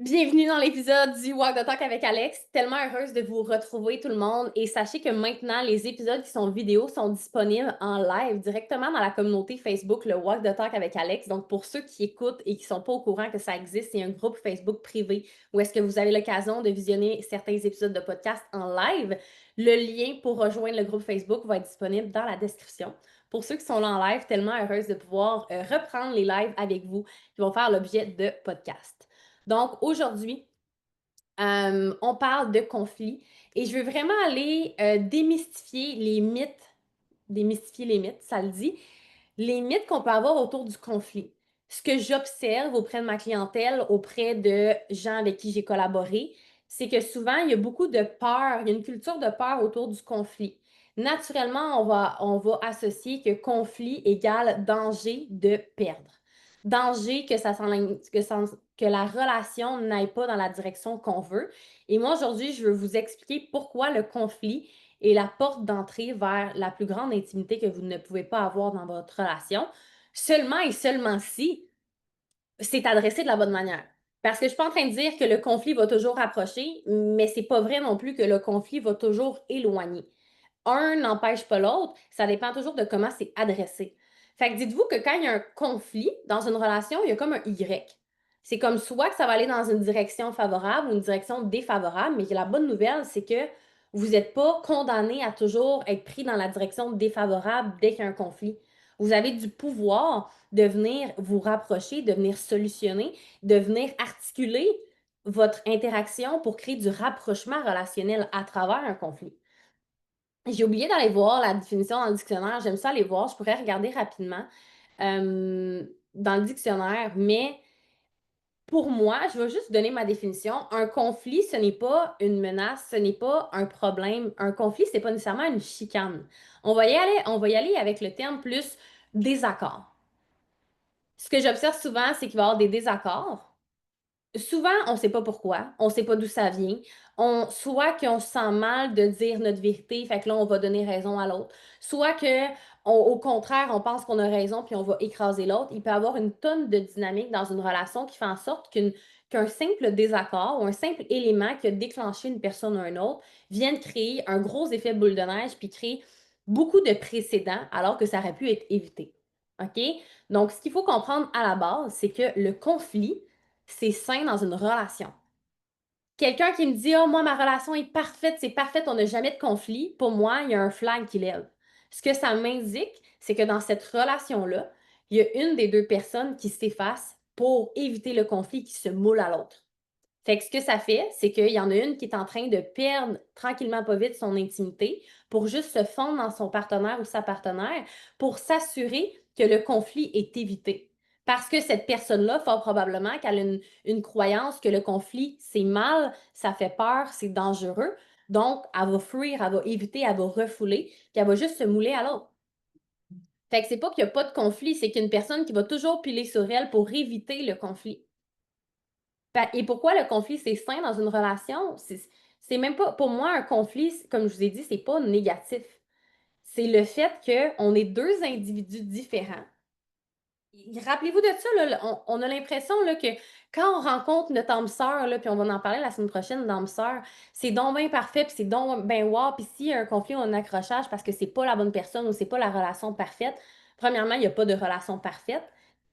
Bienvenue dans l'épisode du Walk the Talk avec Alex. Tellement heureuse de vous retrouver tout le monde et sachez que maintenant les épisodes qui sont vidéo sont disponibles en live directement dans la communauté Facebook le Walk the Talk avec Alex. Donc pour ceux qui écoutent et qui sont pas au courant que ça existe, c'est un groupe Facebook privé où est-ce que vous avez l'occasion de visionner certains épisodes de podcast en live. Le lien pour rejoindre le groupe Facebook va être disponible dans la description. Pour ceux qui sont là en live, tellement heureuse de pouvoir reprendre les lives avec vous qui vont faire l'objet de podcasts. Donc, aujourd'hui, on parle de conflits et je veux vraiment aller démystifier les mythes, ça le dit, les mythes qu'on peut avoir autour du conflit. Ce que j'observe auprès de ma clientèle, auprès de gens avec qui j'ai collaboré, c'est que souvent, il y a beaucoup de peur, il y a une culture de peur autour du conflit. Naturellement, on va associer que conflit égale danger de perdre. Danger que la relation n'aille pas dans la direction qu'on veut. Et moi, aujourd'hui, je veux vous expliquer pourquoi le conflit est la porte d'entrée vers la plus grande intimité que vous ne pouvez pas avoir dans votre relation, seulement et seulement si c'est adressé de la bonne manière. Parce que je suis pas en train de dire que le conflit va toujours rapprocher, mais c'est pas vrai non plus que le conflit va toujours éloigner. Un n'empêche pas l'autre, ça dépend toujours de comment c'est adressé. Fait que dites-vous que quand il y a un conflit dans une relation, il y a comme un Y. C'est comme soit que ça va aller dans une direction favorable ou une direction défavorable, mais la bonne nouvelle, c'est que vous n'êtes pas condamné à toujours être pris dans la direction défavorable dès qu'il y a un conflit. Vous avez du pouvoir de venir vous rapprocher, de venir solutionner, de venir articuler votre interaction pour créer du rapprochement relationnel à travers un conflit. J'ai oublié d'aller voir la définition dans le dictionnaire. J'aime ça aller voir. Je pourrais regarder rapidement dans le dictionnaire, mais pour moi, je vais juste donner ma définition. Un conflit, ce n'est pas une menace, ce n'est pas un problème. Un conflit, c'est pas nécessairement une chicane. On va y aller avec le terme plus désaccord. Ce que j'observe souvent, c'est qu'il va y avoir des désaccords. Souvent, on ne sait pas pourquoi, on ne sait pas d'où ça vient. Soit qu'on se sent mal de dire notre vérité, fait que là, on va donner raison à l'autre. Soit que, au contraire, on pense qu'on a raison puis on va écraser l'autre. Il peut y avoir une tonne de dynamique dans une relation qui fait en sorte qu'un simple désaccord ou un simple élément qui a déclenché une personne ou un autre vienne créer un gros effet boule de neige puis créer beaucoup de précédents alors que ça aurait pu être évité. OK? Donc, ce qu'il faut comprendre à la base, c'est que le conflit, c'est sain dans une relation. Quelqu'un qui me dit, oh, moi, ma relation est parfaite, c'est parfait, on n'a jamais de conflit, pour moi, il y a un flag qui lève. Ce que ça m'indique, c'est que dans cette relation-là, il y a une des deux personnes qui s'efface pour éviter le conflit qui se moule à l'autre. Fait que ce que ça fait, c'est qu'il y en a une qui est en train de perdre tranquillement pas vite son intimité pour juste se fondre dans son partenaire ou sa partenaire pour s'assurer que le conflit est évité. Parce que cette personne-là, fort probablement qu'elle a une croyance que le conflit, c'est mal, ça fait peur, c'est dangereux. Donc, elle va fuir, elle va éviter, elle va refouler, puis elle va juste se mouler à l'autre. Fait que c'est pas qu'il n'y a pas de conflit, c'est qu'il y a une personne qui va toujours piler sur elle pour éviter le conflit. Et pourquoi le conflit, c'est sain dans une relation? C'est même pas, pour moi, un conflit, comme je vous ai dit, c'est pas négatif. C'est le fait qu'on est deux individus différents. Rappelez-vous de ça, là, on a l'impression là, que quand on rencontre notre âme sœur, là, puis on va en parler la semaine prochaine d'âme sœur, c'est donc bien parfait, puis c'est donc bien wow, puis s'il y a un conflit ou un accrochage parce que c'est pas la bonne personne ou c'est pas la relation parfaite, premièrement, il n'y a pas de relation parfaite.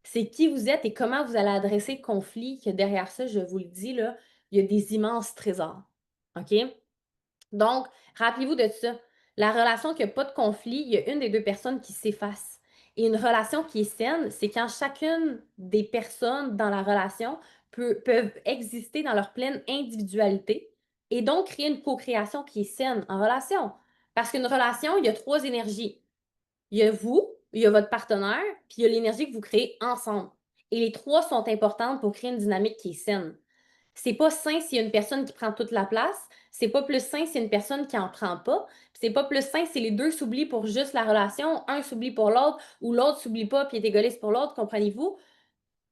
C'est qui vous êtes et comment vous allez adresser le conflit, que derrière ça, je vous le dis, là, il y a des immenses trésors. OK? Donc, rappelez-vous de ça. La relation qui n'a pas de conflit, il y a une des deux personnes qui s'efface. Et une relation qui est saine, c'est quand chacune des personnes dans la relation peuvent exister dans leur pleine individualité et donc créer une co-création qui est saine en relation. Parce qu'une relation, il y a trois énergies. Il y a vous, il y a votre partenaire, puis il y a l'énergie que vous créez ensemble. Et les trois sont importantes pour créer une dynamique qui est saine. C'est pas sain s'il y a une personne qui prend toute la place. C'est pas plus sain s'il y a une personne qui en prend pas. C'est pas plus sain si les deux s'oublient pour juste la relation, un s'oublie pour l'autre ou l'autre s'oublie pas puis est égoïste pour l'autre, comprenez-vous?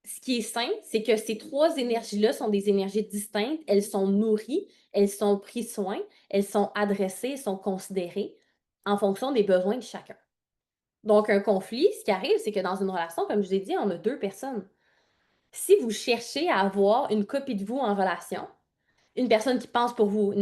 Ce qui est sain, c'est que ces trois énergies-là sont des énergies distinctes, elles sont nourries, elles sont prises soin, elles sont adressées, elles sont considérées en fonction des besoins de chacun. Donc, un conflit, ce qui arrive, c'est que dans une relation, comme je vous ai dit, on a deux personnes. Si vous cherchez à avoir une copie de vous en relation, une personne qui pense pour vous,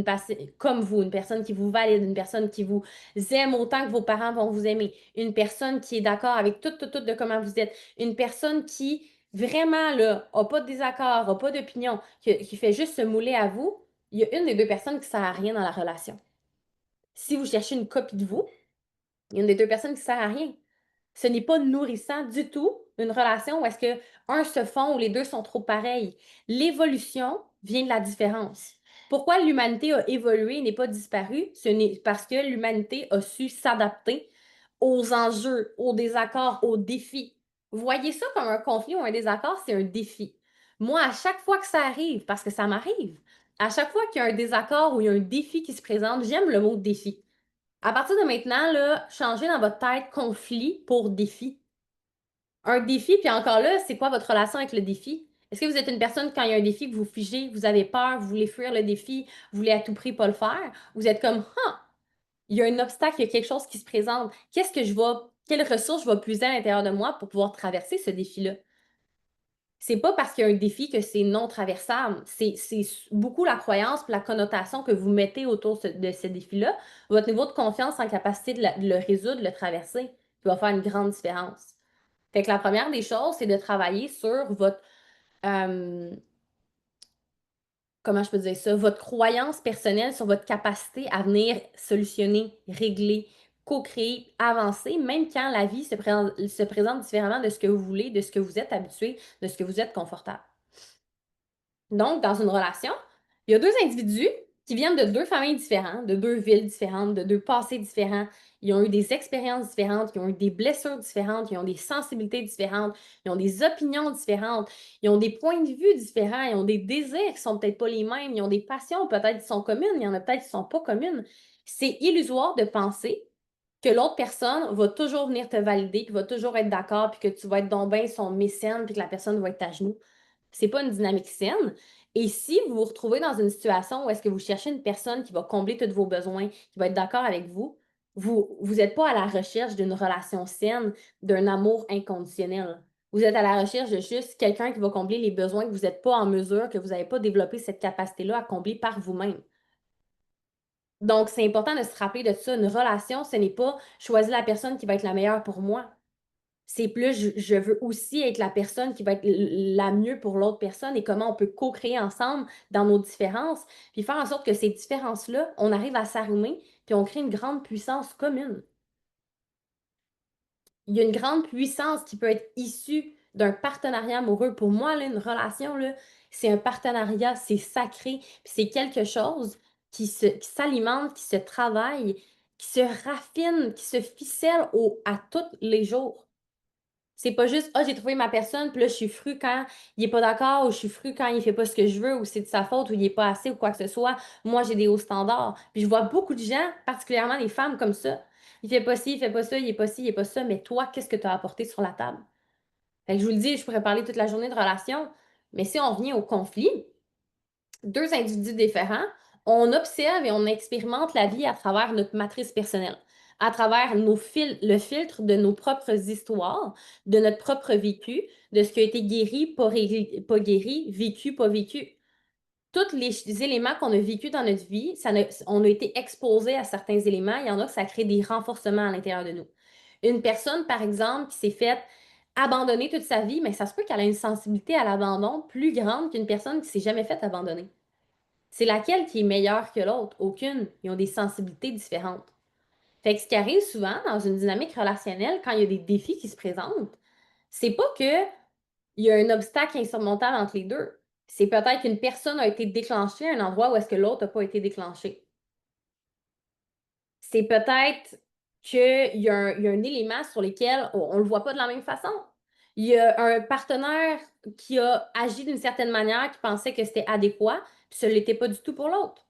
comme vous, une personne qui vous valide, une personne qui vous aime autant que vos parents vont vous aimer, une personne qui est d'accord avec tout de comment vous êtes, une personne qui vraiment là, a pas de désaccord, a pas d'opinion, qui fait juste se mouler à vous, il y a une des deux personnes qui sert à rien dans la relation. Si vous cherchez une copie de vous, il y a une des deux personnes qui sert à rien. Ce n'est pas nourrissant du tout, une relation où est-ce que un se fond ou les deux sont trop pareils. L'évolution vient de la différence. Pourquoi l'humanité a évolué et n'est pas disparue? Ce n'est parce que l'humanité a su s'adapter aux enjeux, aux désaccords, aux défis. Voyez ça comme un conflit ou un désaccord, c'est un défi. Moi, à chaque fois que ça arrive, parce que ça m'arrive, à chaque fois qu'il y a un désaccord ou il y a un défi qui se présente, j'aime le mot défi. À partir de maintenant, là, changez dans votre tête conflit pour défi. Un défi, puis encore là, c'est quoi votre relation avec le défi? Est-ce que vous êtes une personne, quand il y a un défi, que vous figez, vous avez peur, vous voulez fuir le défi, vous voulez à tout prix pas le faire? Vous êtes comme, ah, il y a un obstacle, il y a quelque chose qui se présente. Quelles ressources je vais puiser à l'intérieur de moi pour pouvoir traverser ce défi-là? C'est pas parce qu'il y a un défi que c'est non traversable. C'est beaucoup la croyance et la connotation que vous mettez autour de ce défi-là. Votre niveau de confiance en capacité de le résoudre, de le traverser, qui va faire une grande différence. Fait que la première des choses, c'est de travailler sur votre, euh, comment je peux dire ça, votre croyance personnelle sur votre capacité à venir solutionner, régler, co-créer, avancer, même quand la vie se présente différemment de ce que vous voulez, de ce que vous êtes habitué, de ce que vous êtes confortable. Donc, dans une relation, il y a deux individus qui viennent de deux familles différentes, de deux villes différentes, de deux passés différents. Ils ont eu des expériences différentes, ils ont eu des blessures différentes, ils ont des sensibilités différentes, ils ont des opinions différentes, ils ont des points de vue différents, ils ont des désirs qui sont peut-être pas les mêmes, ils ont des passions peut-être qui sont communes, il y en a peut-être qui sont pas communes. C'est illusoire de penser que l'autre personne va toujours venir te valider, puis va toujours être d'accord, puis que tu vas être donc bien son mécène, puis que la personne va être à genoux. C'est pas une dynamique saine. Et si vous vous retrouvez dans une situation où est-ce que vous cherchez une personne qui va combler tous vos besoins, qui va être d'accord avec vous, vous êtes pas à la recherche d'une relation saine, d'un amour inconditionnel. Vous êtes à la recherche de juste quelqu'un qui va combler les besoins que vous n'êtes pas en mesure, que vous n'avez pas développé cette capacité-là à combler par vous-même. Donc, c'est important de se rappeler de ça. Une relation, ce n'est pas choisir la personne qui va être la meilleure pour moi. C'est plus, je veux aussi être la personne qui va être la mieux pour l'autre personne et comment on peut co-créer ensemble dans nos différences, puis faire en sorte que ces différences-là, on arrive à s'arrimer, puis on crée une grande puissance commune. Il y a une grande puissance qui peut être issue d'un partenariat amoureux. Pour moi, là, une relation, là, c'est un partenariat, c'est sacré, puis c'est quelque chose qui s'alimente, qui se travaille, qui se raffine, qui se ficelle à tous les jours. C'est pas juste, ah, j'ai trouvé ma personne, puis là, je suis fru quand il est pas d'accord, ou je suis fru quand il fait pas ce que je veux, ou c'est de sa faute, ou il est pas assez, ou quoi que ce soit. Moi, j'ai des hauts standards. Puis je vois beaucoup de gens, particulièrement les femmes comme ça. Il fait pas ci, il fait pas ça, il est pas ci, il est pas ça, mais toi, qu'est-ce que tu as apporté sur la table? Fait que je vous le dis, je pourrais parler toute la journée de relation, mais si on revient au conflit, deux individus différents, on observe et on expérimente la vie à travers notre matrice personnelle, à travers le filtre de nos propres histoires, de notre propre vécu, de ce qui a été guéri, pas guéri, vécu, pas vécu. Tous les éléments qu'on a vécu dans notre vie, on a été exposé à certains éléments. Il y en a que ça crée des renforcements à l'intérieur de nous. Une personne, par exemple, qui s'est faite abandonner toute sa vie, mais ça se peut qu'elle ait une sensibilité à l'abandon plus grande qu'une personne qui s'est jamais faite abandonner. C'est laquelle qui est meilleure que l'autre? Aucune. Ils ont des sensibilités différentes. Fait que ce qui arrive souvent dans une dynamique relationnelle, quand il y a des défis qui se présentent, c'est pas que il y a un obstacle insurmontable entre les deux. C'est peut-être qu'une personne a été déclenchée à un endroit où est-ce que l'autre n'a pas été déclenché. C'est peut-être qu'il y a un élément sur lequel on ne le voit pas de la même façon. Il y a un partenaire qui a agi d'une certaine manière, qui pensait que c'était adéquat, puis ce ne l'était pas du tout pour l'autre.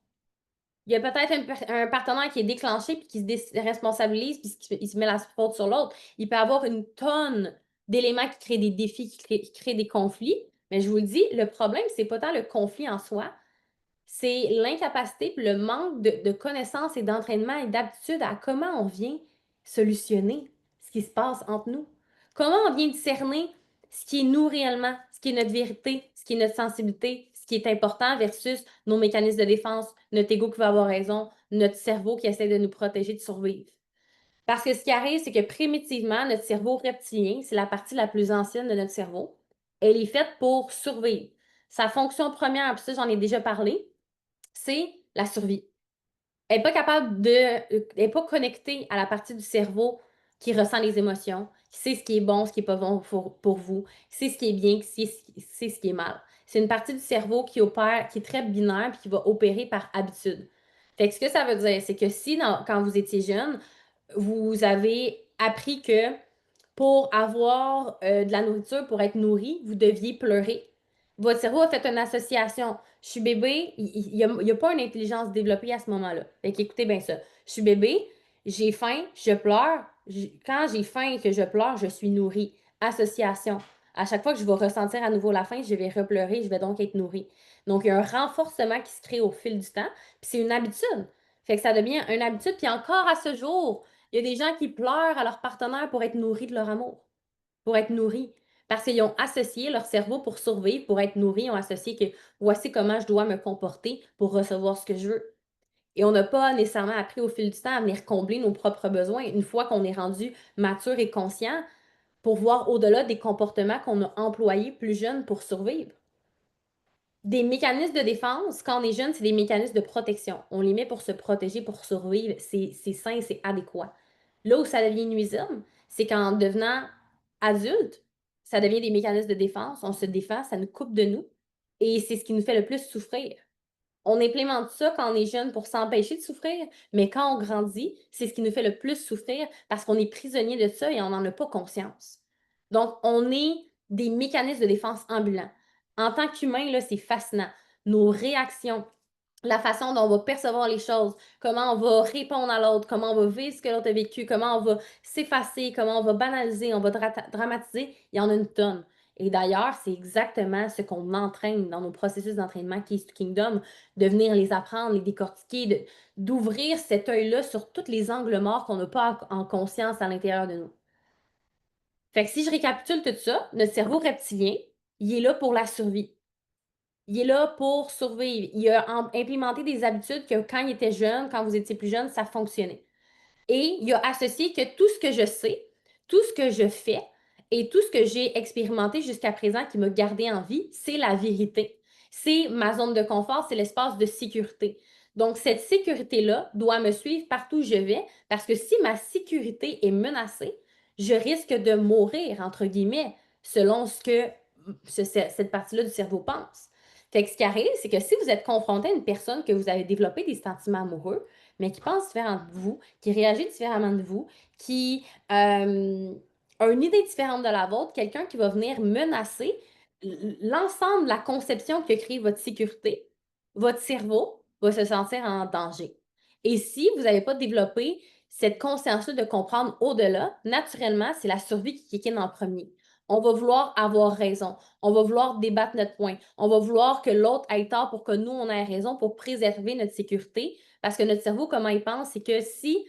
Il y a peut-être un partenaire qui est déclenché puis qui se responsabilise puis qui se met la faute sur l'autre. Il peut y avoir une tonne d'éléments qui créent des défis, qui créent des conflits. Mais je vous le dis, le problème, c'est pas tant le conflit en soi, c'est l'incapacité puis le manque de connaissances et d'entraînement et d'aptitude à comment on vient solutionner ce qui se passe entre nous. Comment on vient discerner ce qui est nous réellement, ce qui est notre vérité, ce qui est notre sensibilité, ce qui est important versus nos mécanismes de défense, notre ego qui va avoir raison, notre cerveau qui essaie de nous protéger, de survivre. Parce que ce qui arrive, c'est que primitivement, notre cerveau reptilien, c'est la partie la plus ancienne de notre cerveau, elle est faite pour survivre. Sa fonction première, puis ça, j'en ai déjà parlé, c'est la survie. Elle n'est pas capable de. Elle n'est pas connectée à la partie du cerveau qui ressent les émotions, qui sait ce qui est bon, ce qui n'est pas bon pour vous, qui sait ce qui est bien, qui sait ce qui est mal. C'est une partie du cerveau qui opère, qui est très binaire puis qui va opérer par habitude. Fait que ce que ça veut dire, c'est que si quand vous étiez jeune, vous avez appris que pour avoir de la nourriture, pour être nourri, vous deviez pleurer. Votre cerveau a fait une association. Je suis bébé, il n'y a pas une intelligence développée à ce moment-là. Fait qu'écoutez bien ça. Je suis bébé, j'ai faim, je pleure. Quand j'ai faim et que je pleure, je suis nourri. Association. À chaque fois que je vais ressentir à nouveau la faim, je vais repleurer, je vais donc être nourri. Donc, il y a un renforcement qui se crée au fil du temps, puis c'est une habitude. Fait que ça devient une habitude, puis encore à ce jour, il y a des gens qui pleurent à leur partenaire pour être nourris de leur amour, pour être nourris. Parce qu'ils ont associé leur cerveau pour survivre, pour être nourris, ils ont associé que voici comment je dois me comporter pour recevoir ce que je veux. Et on n'a pas nécessairement appris au fil du temps à venir combler nos propres besoins une fois qu'on est rendu mature et conscient pour voir au-delà des comportements qu'on a employés plus jeunes pour survivre. Des mécanismes de défense, quand on est jeune, c'est des mécanismes de protection. On les met pour se protéger, pour survivre. C'est sain, c'est adéquat. Là où ça devient nuisible, c'est qu'en devenant adulte, ça devient des mécanismes de défense. On se défend, ça nous coupe de nous. Et c'est ce qui nous fait le plus souffrir. On implémente ça quand on est jeune pour s'empêcher de souffrir, mais quand on grandit, c'est ce qui nous fait le plus souffrir parce qu'on est prisonnier de ça et on n'en a pas conscience. Donc, on est des mécanismes de défense ambulants. En tant qu'humain, là, c'est fascinant. Nos réactions, la façon dont on va percevoir les choses, comment on va répondre à l'autre, comment on va vivre ce que l'autre a vécu, comment on va s'effacer, comment on va banaliser, on va dramatiser, il y en a une tonne. Et d'ailleurs, c'est exactement ce qu'on entraîne dans nos processus d'entraînement Keys to Kingdom, de venir les apprendre, les décortiquer, d'ouvrir cet œil-là sur tous les angles morts qu'on n'a pas en conscience à l'intérieur de nous. Fait que si je récapitule tout ça, notre cerveau reptilien, il est là pour la survie. Il est là pour survivre. Il a implémenté des habitudes que quand il était jeune, quand vous étiez plus jeune, ça fonctionnait. Et il a associé que tout ce que je sais, tout ce que je fais et tout ce que j'ai expérimenté jusqu'à présent qui m'a gardé en vie, c'est la vérité. C'est ma zone de confort, c'est l'espace de sécurité. Donc, cette sécurité-là doit me suivre partout où je vais parce que si ma sécurité est menacée, je risque de mourir, entre guillemets, selon ce que cette partie-là du cerveau pense. Fait que ce qui arrive, c'est que si vous êtes confronté à une personne que vous avez développé des sentiments amoureux, mais qui pense différemment de vous, qui réagit différemment de vous, qui a une idée différente de la vôtre, quelqu'un qui va venir menacer l'ensemble de la conception que crée votre sécurité, votre cerveau va se sentir en danger. Et si vous n'avez pas développé cette conscience-là de comprendre au-delà, naturellement, c'est la survie qui kick in en premier. On va vouloir avoir raison. On va vouloir débattre notre point. On va vouloir que l'autre ait tort pour que nous, on ait raison pour préserver notre sécurité. Parce que notre cerveau, comment il pense, c'est que si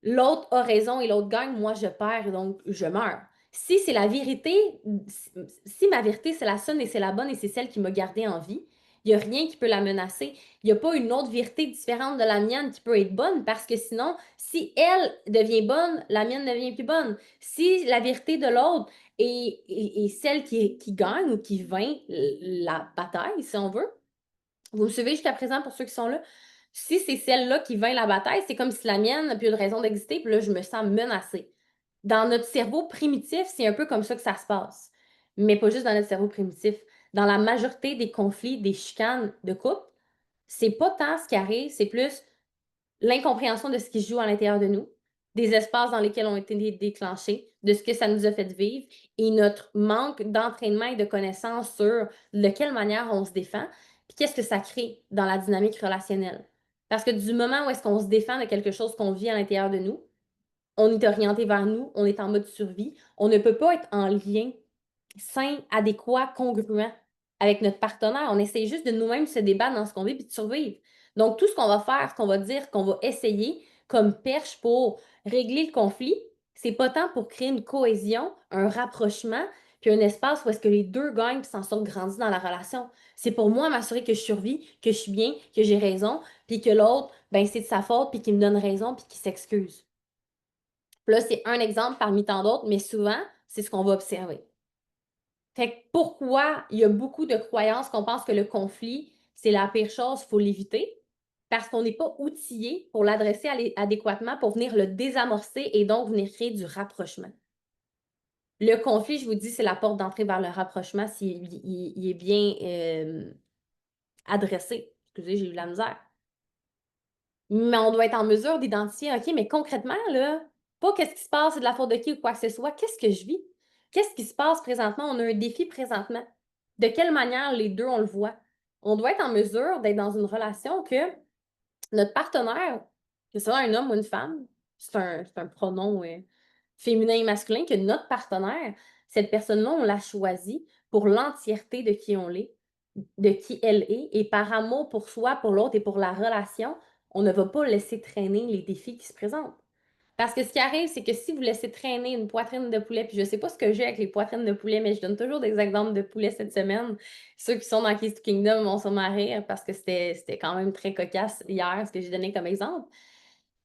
l'autre a raison et l'autre gagne, moi, je perds, donc je meurs. Si c'est la vérité, si ma vérité, c'est la seule et c'est la bonne et c'est celle qui m'a gardé en vie, il n'y a rien qui peut la menacer. Il n'y a pas une autre vérité différente de la mienne qui peut être bonne parce que sinon, si elle devient bonne, la mienne devient plus bonne. Si la vérité de l'autre est celle qui gagne ou qui vainc la bataille, si on veut, vous me suivez jusqu'à présent pour ceux qui sont là? Si c'est celle-là qui vainc la bataille, c'est comme si la mienne n'a plus de raison d'exister, puis là, je me sens menacée. Dans notre cerveau primitif, c'est un peu comme ça que ça se passe. Mais pas juste dans notre cerveau primitif. Dans la majorité des conflits, des chicanes de couple, c'est pas tant ce qui arrive, c'est plus l'incompréhension de ce qui se joue à l'intérieur de nous, des espaces dans lesquels ont été déclenchés, de ce que ça nous a fait vivre et notre manque d'entraînement et de connaissances sur de quelle manière on se défend, puis qu'est-ce que ça crée dans la dynamique relationnelle. Parce que du moment où est-ce qu'on se défend de quelque chose qu'on vit à l'intérieur de nous, on est orienté vers nous, on est en mode survie, on ne peut pas être en lien sain, adéquat, congruent avec notre partenaire. On essaie juste de nous-mêmes se débattre dans ce qu'on vit puis de survivre. Donc, tout ce qu'on va faire, ce qu'on va dire, qu'on va essayer comme perche pour régler le conflit, c'est pas tant pour créer une cohésion, un rapprochement, puis un espace où est-ce que les deux gagnent puis s'en sortent grandis dans la relation. C'est pour moi m'assurer que je survis, que je suis bien, que j'ai raison, puis que l'autre, ben c'est de sa faute, puis qu'il me donne raison, puis qu'il s'excuse. Là, c'est un exemple parmi tant d'autres, mais souvent, c'est ce qu'on va observer. Fait que pourquoi il y a beaucoup de croyances qu'on pense que le conflit, c'est la pire chose, il faut l'éviter? Parce qu'on n'est pas outillé pour l'adresser adéquatement pour venir le désamorcer et donc venir créer du rapprochement. Le conflit, je vous dis, c'est la porte d'entrée vers le rapprochement s'il il est bien adressé. Excusez, j'ai eu de la misère. Mais on doit être en mesure d'identifier, OK, mais concrètement, là, pas qu'est-ce qui se passe, c'est de la faute de qui ou quoi que ce soit, qu'est-ce que je vis? Qu'est-ce qui se passe présentement? On a un défi présentement. De quelle manière les deux, on le voit? On doit être en mesure d'être dans une relation que notre partenaire, que ce soit un homme ou une femme, c'est un pronom féminin et masculin, que notre partenaire, cette personne-là, on l'a choisi pour l'entièreté de qui on est, de qui elle est, et par amour pour soi, pour l'autre et pour la relation, on ne va pas laisser traîner les défis qui se présentent. Parce que ce qui arrive, c'est que si vous laissez traîner une poitrine de poulet, puis je ne sais pas ce que j'ai avec les poitrines de poulet, mais je donne toujours des exemples de poulet cette semaine. Ceux qui sont dans Keys to Kingdom vont sûrement rire parce que c'était quand même très cocasse hier, ce que j'ai donné comme exemple.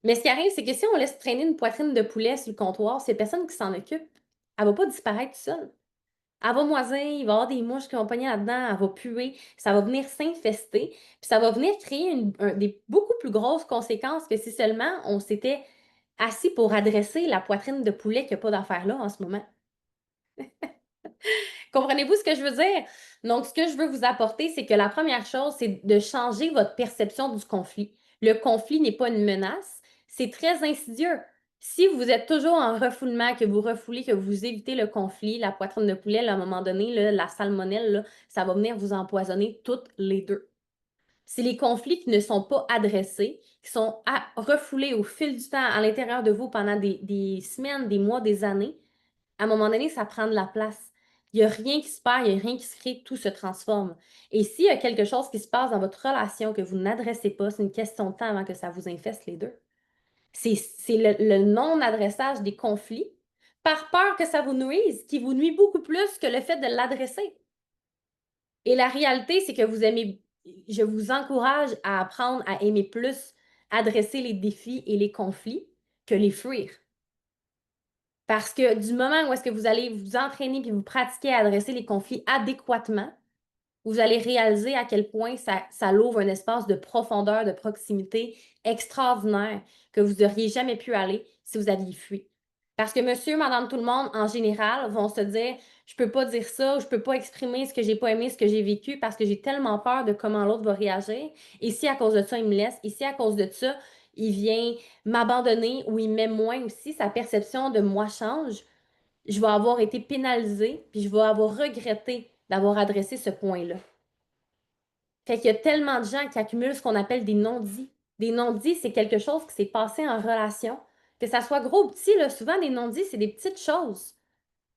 Mais ce qui arrive, c'est que si on laisse traîner une poitrine de poulet sur le comptoir, c'est personne qui s'en occupe. Elle ne va pas disparaître seule. Elle va moisir, il va y avoir des mouches qui vont pogner là-dedans, elle va puer, ça va venir s'infester, puis ça va venir créer des beaucoup plus grosses conséquences que si seulement on s'était assis pour adresser la poitrine de poulet qu'il n'y a pas d'affaire là en ce moment. Comprenez-vous ce que je veux dire? Donc, ce que je veux vous apporter, c'est que la première chose, c'est de changer votre perception du conflit. Le conflit n'est pas une menace, c'est très insidieux. Si vous êtes toujours en refoulement, que vous refoulez, que vous évitez le conflit, la poitrine de poulet, là, à un moment donné, là, la salmonelle, là, ça va venir vous empoisonner toutes les deux. C'est les conflits qui ne sont pas adressés, qui sont refoulés au fil du temps à l'intérieur de vous pendant des semaines, des mois, des années. À un moment donné, ça prend de la place. Il n'y a rien qui se perd, il n'y a rien qui se crée, tout se transforme. Et s'il y a quelque chose qui se passe dans votre relation que vous n'adressez pas, c'est une question de temps avant que ça vous infeste les deux. C'est le non-adressage des conflits par peur que ça vous nuise, qui vous nuit beaucoup plus que le fait de l'adresser. Et la réalité, c'est que vous aimez, je vous encourage à apprendre à aimer plus adresser les défis et les conflits que les fuir. Parce que du moment où est-ce que vous allez vous entraîner puis vous pratiquer à adresser les conflits adéquatement, vous allez réaliser à quel point ça l'ouvre un espace de profondeur, de proximité extraordinaire que vous n'auriez jamais pu aller si vous aviez fui. Parce que monsieur, madame, tout le monde, en général, vont se dire, je peux pas dire ça, je peux pas exprimer ce que j'ai pas aimé, ce que j'ai vécu, parce que j'ai tellement peur de comment l'autre va réagir. Et si à cause de ça, il me laisse, et si à cause de ça, il vient m'abandonner ou il m'aime moins aussi, sa perception de moi change, je vais avoir été pénalisée, puis je vais avoir regretté d'avoir adressé ce point-là. Fait qu'il y a tellement de gens qui accumulent ce qu'on appelle des non-dits. Des non-dits, c'est quelque chose qui s'est passé en relation. Que ça soit gros ou petit, là, souvent des non-dits, c'est des petites choses.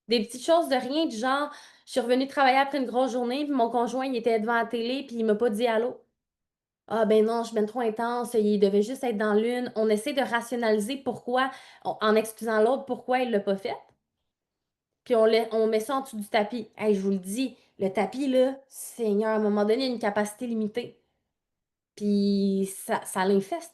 Des petites choses de rien, du genre, je suis revenue travailler après une grosse journée, puis mon conjoint, il était devant la télé, puis il m'a pas dit allô. Ah ben non, je suis bien trop intense, il devait juste être dans l'une. On essaie de rationaliser pourquoi, en excusant l'autre, pourquoi il l'a pas fait. Puis on met ça en dessous du tapis. Hey, je vous le dis, le tapis, là, Seigneur, à un moment donné, il y a une capacité limitée. Puis ça l'infeste.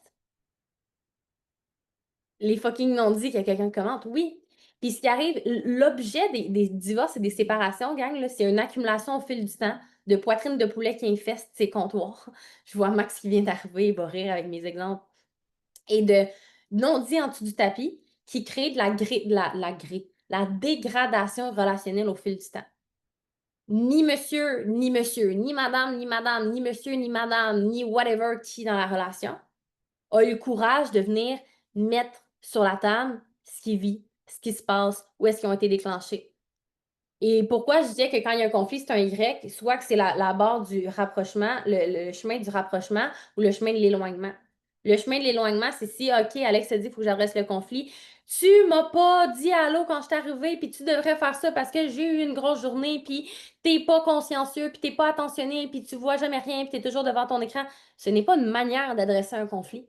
Les fucking non-dits que quelqu'un commente, oui. Puis ce qui arrive, l'objet des divorces et des séparations, gang, là, c'est une accumulation au fil du temps de poitrine de poulet qui infeste ses comptoirs. Je vois Max qui vient d'arriver, il va rire avec mes exemples. Et de non-dits en dessous du tapis qui crée de la dégradation relationnelle au fil du temps. Ni monsieur, ni monsieur, ni madame, ni madame, ni monsieur, ni madame, ni whatever qui dans la relation a eu le courage de venir mettre sur la table ce qui vit, ce qui se passe, où est-ce qu'ils ont été déclenchés. Et pourquoi je disais que quand il y a un conflit, c'est un Y, soit que c'est la barre du rapprochement, le chemin du rapprochement ou le chemin de l'éloignement. Le chemin de l'éloignement, c'est si, OK, Alex te dit qu'il faut que j'adresse le conflit. Tu m'as pas dit allô quand je suis arrivée, puis tu devrais faire ça parce que j'ai eu une grosse journée, puis t'es pas consciencieux, puis t'es pas attentionné, puis tu vois jamais rien, puis t'es toujours devant ton écran. Ce n'est pas une manière d'adresser un conflit.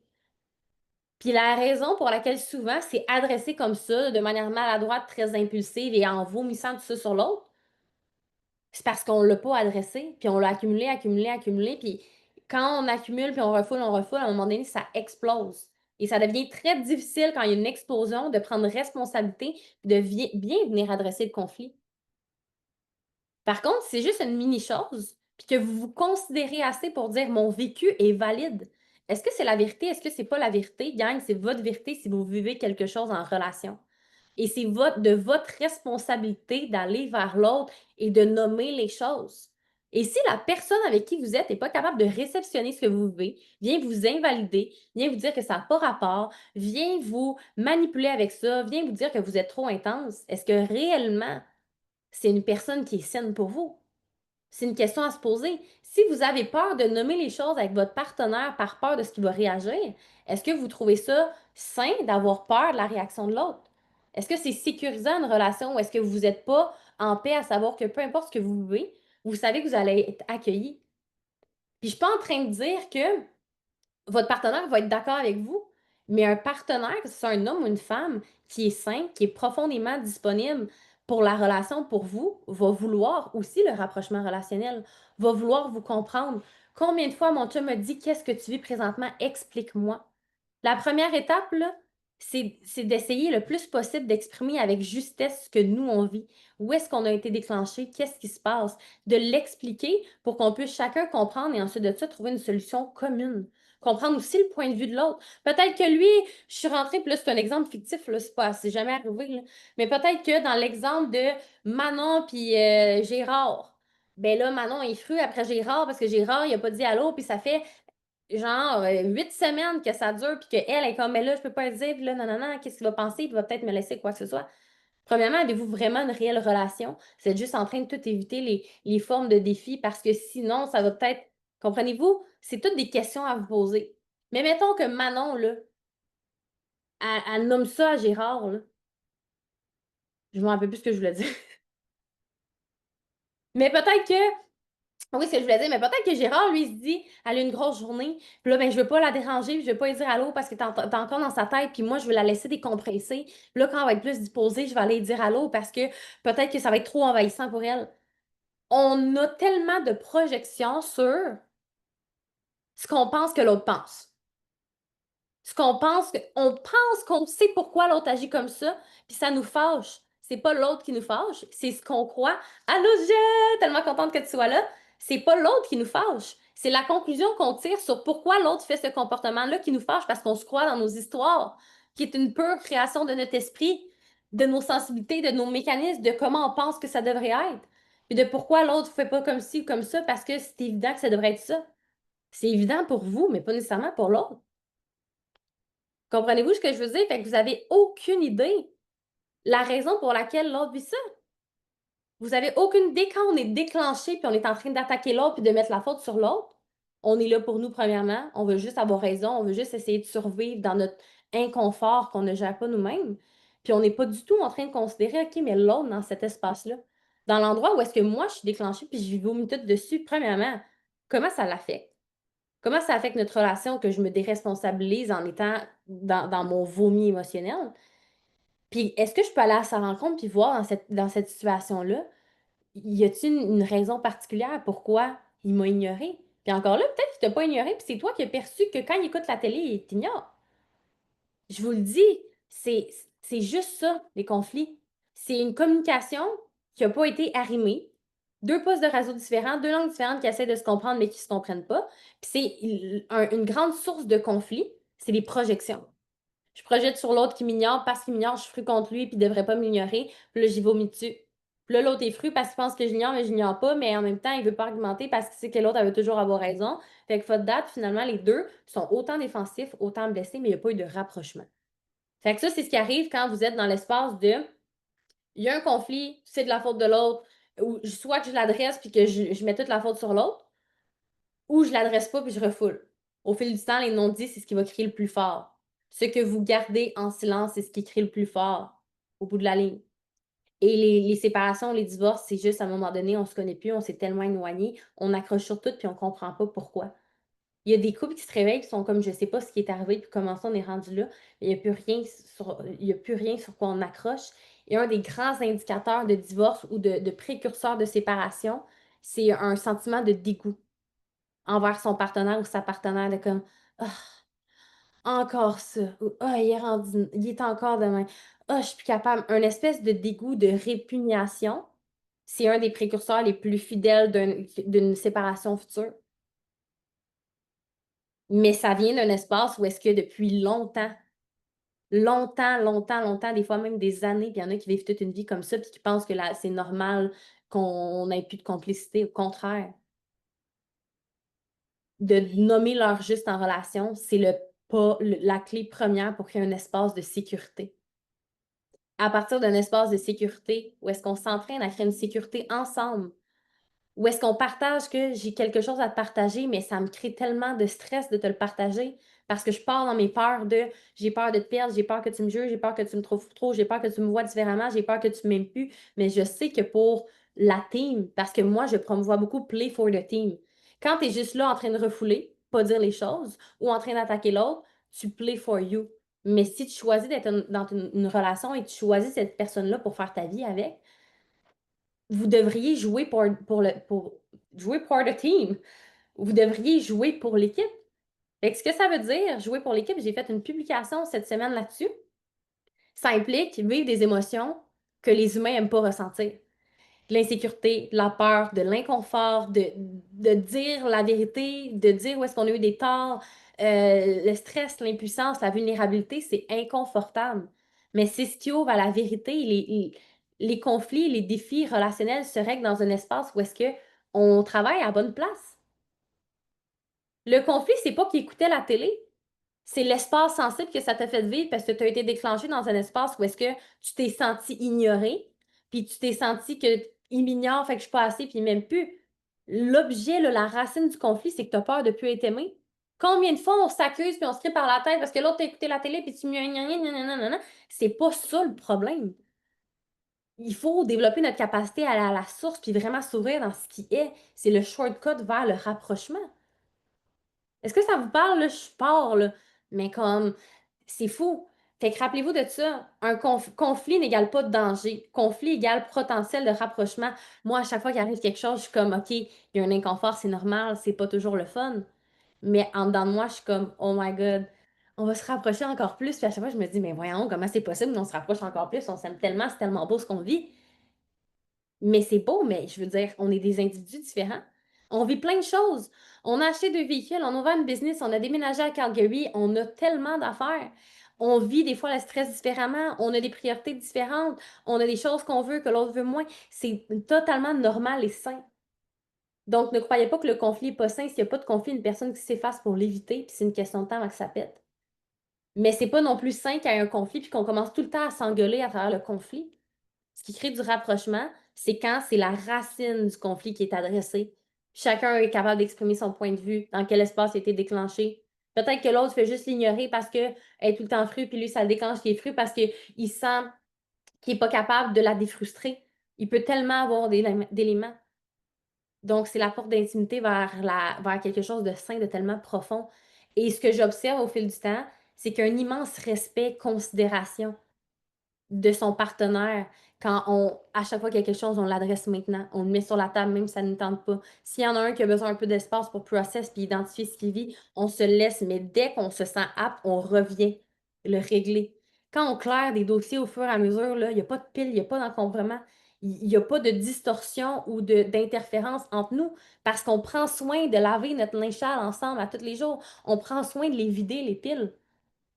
Puis la raison pour laquelle souvent c'est adressé comme ça, de manière maladroite, très impulsive et en vomissant tout ça sur l'autre, C'est parce qu'on l'a pas adressé, puis on l'a accumulé, accumulé, accumulé, puis quand on accumule, puis on refile, à un moment donné, ça explose. Et ça devient très difficile quand il y a une explosion de prendre responsabilité, de bien venir adresser le conflit. Par contre, c'est juste une mini chose, puis que vous vous considérez assez pour dire mon vécu est valide. Est-ce que c'est la vérité? Est-ce que c'est pas la vérité? Gang, c'est votre vérité si vous vivez quelque chose en relation. Et c'est de votre responsabilité d'aller vers l'autre et de nommer les choses. Et si la personne avec qui vous êtes n'est pas capable de réceptionner ce que vous vivez, vient vous invalider, vient vous dire que ça n'a pas rapport, vient vous manipuler avec ça, vient vous dire que vous êtes trop intense, est-ce que réellement c'est une personne qui est saine pour vous? C'est une question à se poser. Si vous avez peur de nommer les choses avec votre partenaire par peur de ce qu'il va réagir, est-ce que vous trouvez ça sain d'avoir peur de la réaction de l'autre? Est-ce que c'est sécurisant une relation ou est-ce que vous n'êtes pas en paix à savoir que peu importe ce que vous vivez, vous savez que vous allez être accueilli? Puis je suis pas en train de dire que votre partenaire va être d'accord avec vous, mais un partenaire, que ce soit un homme ou une femme, qui est sain, qui est profondément disponible pour la relation pour vous, va vouloir aussi le rapprochement relationnel, va vouloir vous comprendre. Combien de fois mon chum me dit qu'est-ce que tu vis présentement? Explique-moi. La première étape, là, c'est d'essayer le plus possible d'exprimer avec justesse ce que nous, on vit. Où est-ce qu'on a été déclenché? Qu'est-ce qui se passe? De l'expliquer pour qu'on puisse chacun comprendre et ensuite de ça, trouver une solution commune. Comprendre aussi le point de vue de l'autre. Peut-être que lui, je suis rentrée, puis là, c'est un exemple fictif, là, c'est jamais arrivé, là. Mais peut-être que dans l'exemple de Manon puis Gérard, ben là, Manon est fru après Gérard parce que Gérard, il a pas dit allô, puis ça fait genre 8 semaines que ça dure, puis qu'elle est comme, mais là, je peux pas le dire, puis là, non, non, non, qu'est-ce qu'il va penser? Il va peut-être me laisser quoi que ce soit. Premièrement, avez-vous vraiment une réelle relation? Vous êtes juste en train de tout éviter les formes de défis parce que sinon, ça va peut-être. Comprenez-vous? C'est toutes des questions à vous poser. Mais mettons que Manon, là, elle nomme ça à Gérard, là. Je me rappelle plus ce que je voulais dire. Mais peut-être que oui, ce que je voulais dire, mais peut-être que Gérard, lui, il se dit, elle a une grosse journée, puis là, ben, je veux pas la déranger, puis je veux pas lui dire allô parce que t'es encore dans sa tête, puis moi, je veux la laisser décompresser. Puis là, quand elle va être plus disposée, je vais aller lui dire allô parce que peut-être que ça va être trop envahissant pour elle. On a tellement de projections sur ce qu'on pense que l'autre pense. Ce qu'on pense, on pense qu'on sait pourquoi l'autre agit comme ça, puis ça nous fâche. C'est pas l'autre qui nous fâche, c'est ce qu'on croit. Allô, je tellement contente que tu sois là. C'est pas l'autre qui nous fâche. C'est la conclusion qu'on tire sur pourquoi l'autre fait ce comportement-là qui nous fâche parce qu'on se croit dans nos histoires, qui est une pure création de notre esprit, de nos sensibilités, de nos mécanismes, de comment on pense que ça devrait être. Puis de pourquoi l'autre fait pas comme ci ou comme ça parce que c'est évident que ça devrait être ça. C'est évident pour vous, mais pas nécessairement pour l'autre. Comprenez-vous ce que je veux dire? Fait que vous avez aucune idée la raison pour laquelle l'autre vit ça. Vous avez aucune idée quand on est déclenché puis on est en train d'attaquer l'autre puis de mettre la faute sur l'autre. On est là pour nous, premièrement. On veut juste avoir raison. On veut juste essayer de survivre dans notre inconfort qu'on ne gère pas nous-mêmes. Puis on n'est pas du tout en train de considérer, OK, mais l'autre dans cet espace-là, dans l'endroit où est-ce que moi je suis déclenchée puis je vomis tout dessus, premièrement, comment ça l'affecte? Comment ça affecte notre relation que je me déresponsabilise en étant dans mon vomi émotionnel? Puis est-ce que je peux aller à sa rencontre puis voir dans cette situation-là, y a-t-il une raison particulière pourquoi il m'a ignoré? Puis encore là, peut-être qu'il t'a pas ignoré, puis c'est toi qui as perçu que quand il écoute la télé, il t'ignore. Je vous le dis, c'est c'est juste ça, les conflits. C'est une communication qui n'a pas été arrimée, deux postes de réseau différents, deux langues différentes qui essaient de se comprendre mais qui ne se comprennent pas. Puis c'est une grande source de conflit, c'est les projections. Je projette sur l'autre qui m'ignore parce qu'il m'ignore, je suis fru contre lui puis il devrait pas m'ignorer. Puis là, j'y vomis dessus. Puis là, l'autre est fru parce qu'il pense que je l'ignore, mais je l'ignore pas, mais en même temps, il veut pas argumenter parce qu'il sait que l'autre, elle veut toujours avoir raison. Fait que faute date, finalement, les deux sont autant défensifs, autant blessés, mais il n'y a pas eu de rapprochement. Fait que ça, c'est ce qui arrive quand vous êtes dans l'espace de il y a un conflit, c'est de la faute de l'autre, ou soit que je l'adresse puis que je mets toute la faute sur l'autre, ou je l'adresse pas puis je refoule. Au fil du temps, les non-dits, c'est ce qui va crier le plus fort. Ce que vous gardez en silence, c'est ce qui crie le plus fort au bout de la ligne. Et les séparations, les divorces, c'est juste à un moment donné, on se connaît plus, on s'est tellement éloigné, on accroche sur tout puis on comprend pas pourquoi. Il y a des couples qui se réveillent, qui sont comme je sais pas ce qui est arrivé puis comment ça on est rendu là, mais il y a plus rien sur quoi on accroche Et un des grands indicateurs de divorce ou de précurseur de séparation, c'est un sentiment de dégoût envers son partenaire ou sa partenaire, de comme ah, encore ça, ou ah, il est encore demain, ah, je suis plus capable. Un espèce de dégoût, de répugnation, c'est un des précurseurs les plus fidèles d'une séparation future. Mais ça vient d'un espace où est-ce que depuis longtemps, des fois même des années, puis il y en a qui vivent toute une vie comme ça, puis qui pensent que là, c'est normal qu'on n'ait plus de complicité. Au contraire, de nommer leur juste en relation, c'est le pas, la clé première pour créer un espace de sécurité. À partir d'un espace de sécurité, où est-ce qu'on s'entraîne à créer une sécurité ensemble, ou est-ce qu'on partage que j'ai quelque chose à te partager, mais ça me crée tellement de stress de te le partager parce que je pars dans mes peurs de j'ai peur de te perdre, j'ai peur que tu me juges, j'ai peur que tu me trouves trop, j'ai peur que tu me vois différemment, j'ai peur que tu m'aimes plus. Mais je sais que pour la team, parce que moi, je promouvois beaucoup play for the team. Quand tu es juste là en train de refouler, pas dire les choses, ou en train d'attaquer l'autre, tu play for you. Mais si tu choisis d'être dans une relation et tu choisis cette personne-là pour faire ta vie avec, vous devriez jouer pour jouer pour the team. Vous devriez jouer pour l'équipe. Fait que ce que ça veut dire, jouer pour l'équipe, j'ai fait une publication cette semaine là-dessus. Ça implique vivre des émotions que les humains n'aiment pas ressentir. De l'insécurité, de la peur, de l'inconfort, de dire la vérité, de dire où est-ce qu'on a eu des torts, le stress, l'impuissance, la vulnérabilité, c'est inconfortable. Mais c'est ce qui ouvre à la vérité. Les conflits, les défis relationnels se règlent dans un espace où est-ce que on travaille à bonne place. Le conflit, c'est pas qu'il écoutait la télé, c'est l'espace sensible que ça t'a fait vivre parce que tu as été déclenché dans un espace où est-ce que tu t'es senti ignoré, puis tu t'es senti que il m'ignore, fait que je suis pas assez, puis même plus. L'objet, là, la racine du conflit, c'est que tu as peur de plus être aimé. Combien de fois on s'accuse puis on se crie par la tête parce que l'autre t'a écouté la télé puis tu me nanana. C'est pas ça le problème. Il faut développer notre capacité à aller à la source puis vraiment s'ouvrir dans ce qui est. C'est le shortcut vers le rapprochement. Est-ce que ça vous parle, là? Je pars, là. Mais comme, c'est fou. Fait que rappelez-vous de ça. Un conflit n'égale pas de danger. Conflit égale potentiel de rapprochement. Moi, à chaque fois qu'il arrive quelque chose, je suis comme, OK, il y a un inconfort, c'est normal, c'est pas toujours le fun. Mais en dedans de moi, je suis comme, oh my God, on va se rapprocher encore plus. Puis à chaque fois, je me dis, mais voyons, comment c'est possible qu'on se rapproche encore plus? On s'aime tellement, c'est tellement beau ce qu'on vit. Mais c'est beau, mais je veux dire, on est des individus différents. On vit plein de choses. On a acheté 2 véhicules, on a ouvert une business, on a déménagé à Calgary, on a tellement d'affaires. On vit des fois le stress différemment, on a des priorités différentes, on a des choses qu'on veut que l'autre veut moins. C'est totalement normal et sain. Donc, ne croyez pas que le conflit n'est pas sain. S'il n'y a pas de conflit, une personne qui s'efface pour l'éviter, puis c'est une question de temps avant que ça pète. Mais c'est pas non plus sain qu'il y ait un conflit puis qu'on commence tout le temps à s'engueuler à travers le conflit. Ce qui crée du rapprochement, c'est quand c'est la racine du conflit qui est adressée. Chacun est capable d'exprimer son point de vue, dans quel espace a été déclenché. Peut-être que l'autre fait juste l'ignorer parce qu'elle est tout le temps fru, puis lui, ça le déclenche qu'il est fru parce qu'il sent qu'il n'est pas capable de la défrustrer. Il peut tellement avoir d'éléments. Donc, c'est la porte d'intimité vers quelque chose de sain, de tellement profond. Et ce que j'observe au fil du temps, c'est qu'un immense respect, considération de son partenaire quand à chaque fois qu'il y a quelque chose, on l'adresse maintenant. On le met sur la table, même si ça ne nous tente pas. S'il y en a un qui a besoin un peu d'espace pour process puis identifier ce qu'il vit, on se laisse, mais dès qu'on se sent apte, on revient le régler. Quand on claire des dossiers au fur et à mesure, là, il n'y a pas de pile, il n'y a pas d'encombrement, il n'y a pas de distorsion ou d'interférence entre nous parce qu'on prend soin de laver notre linge sale ensemble à tous les jours. On prend soin de les vider, les piles.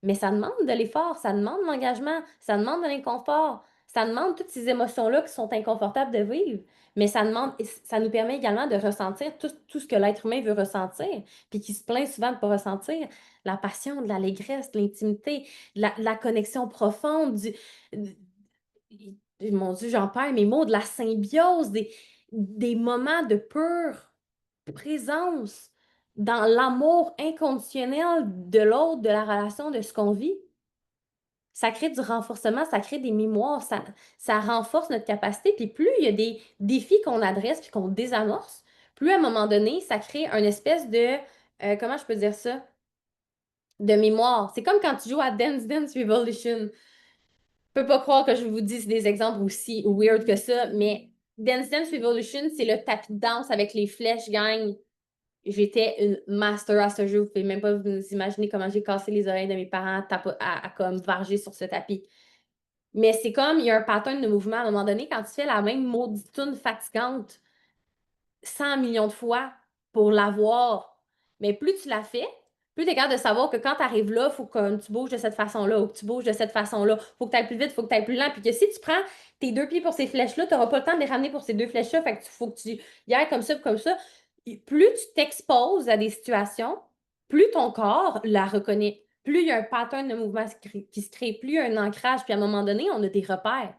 Mais ça demande de l'effort, ça demande de l'engagement, ça demande de l'inconfort, ça demande toutes ces émotions-là qui sont inconfortables de vivre. Mais ça nous permet également de ressentir tout ce que l'être humain veut ressentir, puis qui se plaint souvent de ne pas ressentir. La passion, de l'allégresse, de l'intimité, de la connexion profonde, mon Dieu, j'en perds mes mots, de la symbiose, des moments de pure présence dans l'amour inconditionnel de l'autre, de la relation, de ce qu'on vit. Ça crée du renforcement, ça crée des mémoires, ça renforce notre capacité. Puis plus il y a des défis qu'on adresse puis qu'on désamorce, plus à un moment donné, ça crée une espèce de, comment je peux dire ça, de mémoire. C'est comme quand tu joues à Dance Dance Revolution. peux pas croire que je vous dis des exemples aussi weird que ça, mais Dance Dance Revolution, c'est le tapis de danse avec les flèches, gang. J'étais une master à ce jeu. Vous pouvez même pas vous imaginer comment j'ai cassé les oreilles de mes parents à comme varger sur ce tapis. Mais c'est comme, il y a un pattern de mouvement. À un moment donné, quand tu fais la même maudite tune fatigante 100 millions de fois pour l'avoir, mais plus tu la fais, plus tu es capable de savoir que quand tu arrives là, il faut que tu bouges de cette façon-là ou que tu bouges de cette façon-là. Il faut que tu ailles plus vite, il faut que tu ailles plus lent. Puis que si tu prends tes deux pieds pour ces flèches-là, tu n'auras pas le temps de les ramener pour ces deux flèches-là. Fait que faut que tu y ailles comme ça, comme ça. Plus tu t'exposes à des situations, plus ton corps la reconnaît. Plus il y a un pattern de mouvement qui se crée, plus il y a un ancrage. Puis à un moment donné, on a des repères.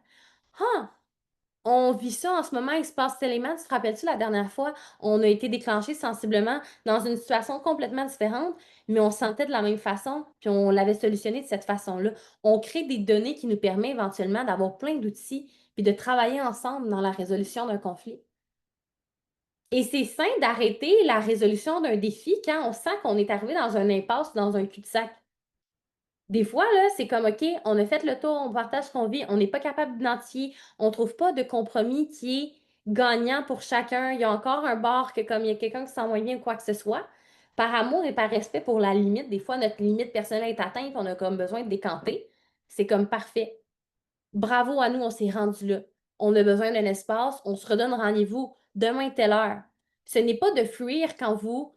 Ah, on vit ça en ce moment, il se passe tellement. Tu te rappelles-tu la dernière fois, on a été déclenché sensiblement dans une situation complètement différente, mais on se sentait de la même façon, puis on l'avait solutionné de cette façon-là. On crée des données qui nous permettent éventuellement d'avoir plein d'outils, puis de travailler ensemble dans la résolution d'un conflit. Et c'est sain d'arrêter la résolution d'un défi quand on sent qu'on est arrivé dans un impasse, dans un cul-de-sac. Des fois, là, c'est comme, OK, on a fait le tour, on partage ce qu'on vit, on n'est pas capable d'identifier, on ne trouve pas de compromis qui est gagnant pour chacun. Il y a encore un bord que comme il y a quelqu'un qui s'en bien ou quoi que ce soit. Par amour et par respect pour la limite, des fois, notre limite personnelle est atteinte, on a comme besoin de décanter. C'est comme parfait. Bravo à nous, on s'est rendu là. On a besoin d'un espace, on se redonne rendez-vous demain, telle heure. Ce n'est pas de fuir quand vous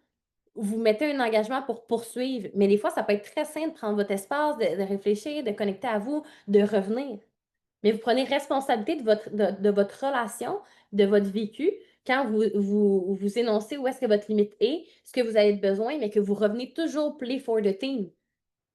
mettez un engagement pour poursuivre, mais des fois, ça peut être très simple de prendre votre espace, de réfléchir, de connecter à vous, de revenir. Mais vous prenez responsabilité de votre relation, de votre vécu, quand vous énoncez où est-ce que votre limite est, ce que vous avez besoin, mais que vous revenez toujours play for the team.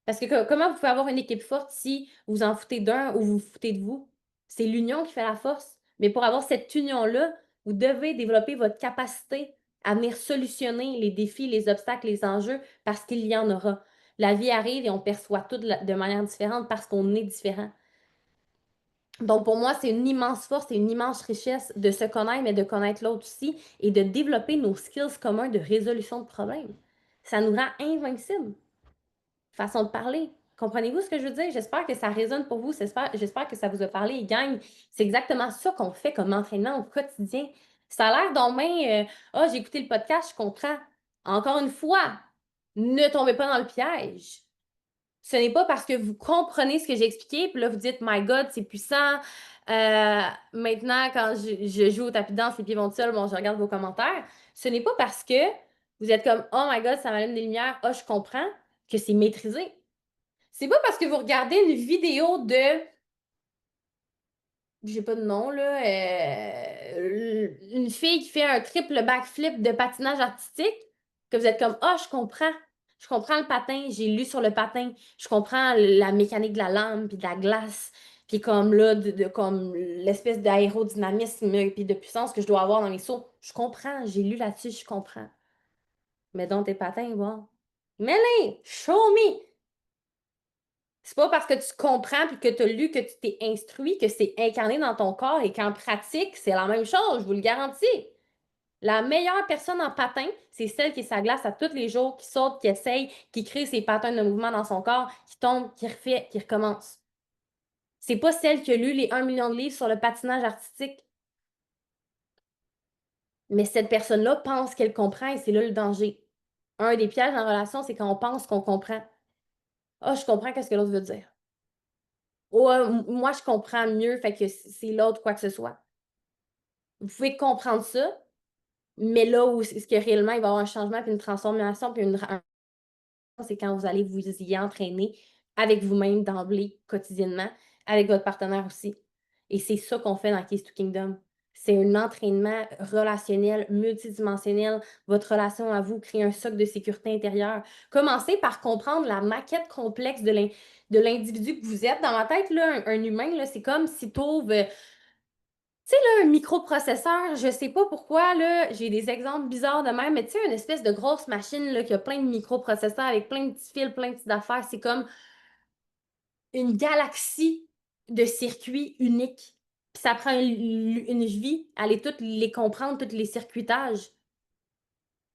Parce que comment vous pouvez avoir une équipe forte si vous en foutez d'un ou vous vous foutez de vous? C'est l'union qui fait la force. Mais pour avoir cette union-là, vous devez développer votre capacité à venir solutionner les défis, les obstacles, les enjeux, parce qu'il y en aura. La vie arrive et on perçoit tout de manière différente parce qu'on est différent. Donc, pour moi, c'est une immense force et une immense richesse de se connaître, mais de connaître l'autre aussi et de développer nos skills communs de résolution de problèmes. Ça nous rend invincibles. Façon de parler. Comprenez-vous ce que je veux dire? J'espère que ça résonne pour vous. J'espère que ça vous a parlé et gagne. C'est exactement ça qu'on fait comme entraînement au quotidien. Ça a l'air ah, j'ai écouté le podcast, je comprends. Encore une fois, ne tombez pas dans le piège. Ce n'est pas parce que vous comprenez ce que j'ai expliqué, puis là, vous dites, My God, c'est puissant. Maintenant, quand je joue au tapis de danse, les pieds vont seuls, bon, je regarde vos commentaires. Ce n'est pas parce que vous êtes comme, Oh my God, ça m'allume des lumières, oh, je comprends, que c'est maîtrisé. C'est pas parce que vous regardez une vidéo de, j'ai pas de nom, là, une fille qui fait un triple backflip de patinage artistique que vous êtes comme, ah, je comprends. Je comprends le patin, j'ai lu sur le patin. Je comprends la mécanique de la lame, puis de la glace, puis comme là, comme l'espèce d'aérodynamisme, puis de puissance que je dois avoir dans mes sauts. Je comprends, j'ai lu là-dessus, je comprends. Mais donc tes patins, bon. Mais show me! C'est pas parce que tu comprends puis que tu as lu, que tu t'es instruit, que c'est incarné dans ton corps et qu'en pratique, c'est la même chose, je vous le garantis. La meilleure personne en patin, c'est celle qui s'aglace à tous les jours, qui saute, qui essaye, qui crée ses patterns de mouvement dans son corps, qui tombe, qui refait, qui recommence. C'est pas celle qui a lu les 1 million de livres sur le patinage artistique. Mais cette personne-là pense qu'elle comprend et c'est là le danger. Un des pièges en relation, c'est quand on pense qu'on comprend. Ah, je comprends ce que l'autre veut dire. Ouais, moi, je comprends mieux, fait que c'est l'autre quoi que ce soit. Vous pouvez comprendre ça, mais là où ce que réellement il va y avoir un changement, puis une transformation, puis c'est quand vous allez vous y entraîner avec vous-même d'emblée, quotidiennement, avec votre partenaire aussi. Et c'est ça qu'on fait dans Keys to Kingdom. C'est un entraînement relationnel, multidimensionnel. Votre relation à vous crée un socle de sécurité intérieure. Commencez par comprendre la maquette complexe de l'individu que vous êtes. Dans ma tête, là, un humain, là, c'est comme si tu ouvres tu sais, là, un microprocesseur, je sais pas pourquoi, là, j'ai des exemples bizarres de même, mais tu sais, une espèce de grosse machine, là, qui a plein de microprocesseurs avec plein de petits fils, plein de petites affaires, c'est comme une galaxie de circuits uniques. Puis ça prend une vie à aller toutes les comprendre, tous les circuitages.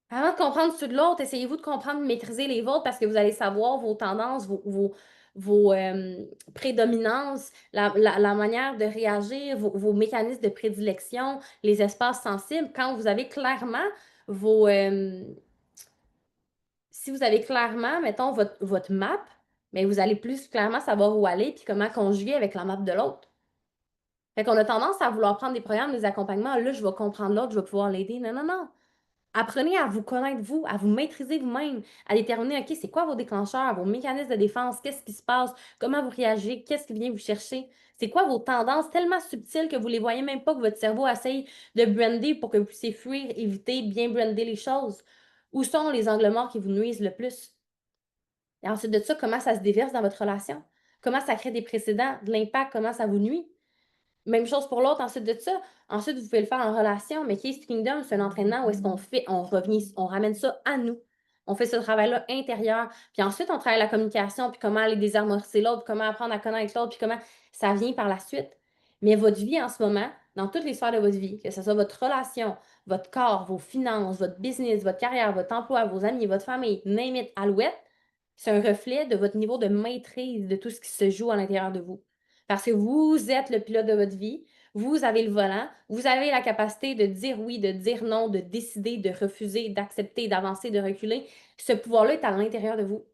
Avant de comprendre ceux de l'autre, essayez-vous de comprendre, maîtriser les vôtres parce que vous allez savoir vos tendances, vos prédominances, la manière de réagir, vos mécanismes de prédilection, les espaces sensibles, quand vous avez clairement vos... si vous avez clairement, mettons, votre map, mais vous allez plus clairement savoir où aller puis comment conjuguer avec la map de l'autre. Fait qu'on a tendance à vouloir prendre des programmes, des accompagnements. Là, je vais comprendre l'autre, je vais pouvoir l'aider. Non, non, non. Apprenez à vous connaître vous, à vous maîtriser vous-même, à déterminer, OK, c'est quoi vos déclencheurs, vos mécanismes de défense, qu'est-ce qui se passe, comment vous réagissez, qu'est-ce qui vient vous chercher. C'est quoi vos tendances tellement subtiles que vous ne les voyez même pas, que votre cerveau essaye de brander pour que vous puissiez fuir, éviter, bien brander les choses. Où sont les angles morts qui vous nuisent le plus? Et ensuite de ça, comment ça se déverse dans votre relation? Comment ça crée des précédents, de l'impact, comment ça vous nuit? Même chose pour l'autre, ensuite de ça. Ensuite, vous pouvez le faire en relation, mais Case Kingdom, c'est un entraînement où est-ce qu'on fait, on ramène ça à nous. On fait ce travail-là intérieur. Puis ensuite, on travaille la communication, puis comment aller désamorcer l'autre, puis comment apprendre à connaître l'autre, puis comment ça vient par la suite. Mais votre vie en ce moment, dans toutes les sphères de votre vie, que ce soit votre relation, votre corps, vos finances, votre business, votre carrière, votre emploi, vos amis, votre famille, name it, alouette, c'est un reflet de votre niveau de maîtrise de tout ce qui se joue à l'intérieur de vous. Parce que vous êtes le pilote de votre vie, vous avez le volant, vous avez la capacité de dire oui, de dire non, de décider, de refuser, d'accepter, d'avancer, de reculer. Ce pouvoir-là est à l'intérieur de vous.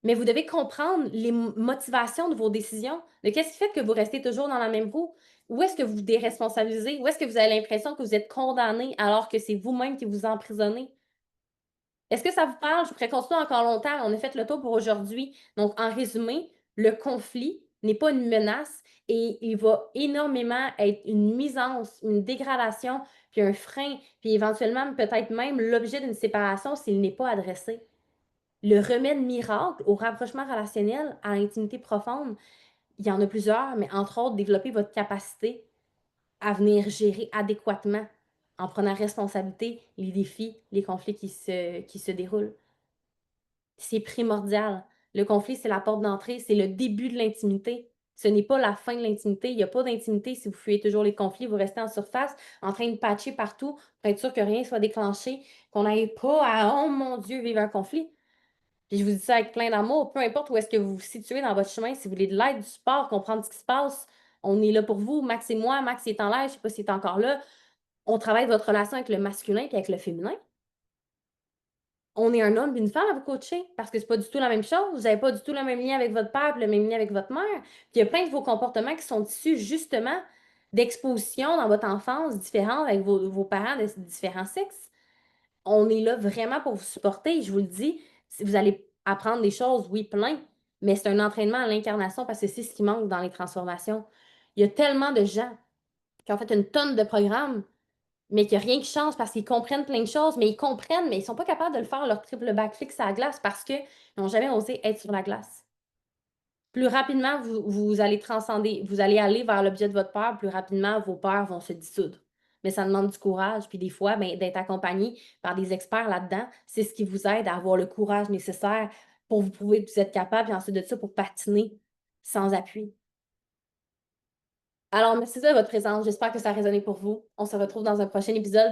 Mais vous devez comprendre les motivations de vos décisions, de qu'est-ce qui fait que vous restez toujours dans la même roue. Où est-ce que vous vous déresponsabilisez? Où est-ce que vous avez l'impression que vous êtes condamné alors que c'est vous-même qui vous emprisonnez? Est-ce que ça vous parle? Je pourrais continuer encore longtemps. On a fait le tour pour aujourd'hui. Donc, en résumé, le conflit n'est pas une menace et il va énormément être une nuisance, une dégradation, puis un frein, puis éventuellement peut-être même l'objet d'une séparation s'il n'est pas adressé. Le remède miracle au rapprochement relationnel, à l'intimité profonde, il y en a plusieurs, mais entre autres, développer votre capacité à venir gérer adéquatement en prenant responsabilité les défis, les conflits qui se déroulent. C'est primordial. Le conflit, c'est la porte d'entrée, c'est le début de l'intimité. Ce n'est pas la fin de l'intimité. Il n'y a pas d'intimité si vous fuyez toujours les conflits, vous restez en surface, en train de patcher partout pour être sûr que rien soit déclenché, qu'on n'aille pas à, oh mon Dieu, vivre un conflit. Puis je vous dis ça avec plein d'amour, peu importe où est-ce que vous vous situez dans votre chemin, si vous voulez de l'aide, du support, comprendre ce qui se passe, on est là pour vous. Max et moi, Max est en l'air, je ne sais pas s'il est encore là. On travaille votre relation avec le masculin et avec le féminin. On est un homme et une femme à vous coacher parce que c'est pas du tout la même chose. Vous n'avez pas du tout le même lien avec votre père et le même lien avec votre mère. Puis il y a plein de vos comportements qui sont issus justement d'expositions dans votre enfance différentes avec vos parents de différents sexes. On est là vraiment pour vous supporter. Je vous le dis, si vous allez apprendre des choses, oui, plein, mais c'est un entraînement à l'incarnation parce que c'est ce qui manque dans les transformations. Il y a tellement de gens qui ont fait une tonne de programmes mais qu'il n'y a rien qui change parce qu'ils comprennent plein de choses, mais ils comprennent, mais ils ne sont pas capables de le faire leur triple backflip à la glace parce qu'ils n'ont jamais osé être sur la glace. Plus rapidement, vous allez transcender, vous allez aller vers l'objet de votre peur, plus rapidement, vos peurs vont se dissoudre. Mais ça demande du courage, puis des fois, ben, d'être accompagné par des experts là-dedans, c'est ce qui vous aide à avoir le courage nécessaire pour vous prouver que vous êtes capable, et ensuite de ça, pour patiner sans appui. Alors, merci de votre présence. J'espère que ça a résonné pour vous. On se retrouve dans un prochain épisode.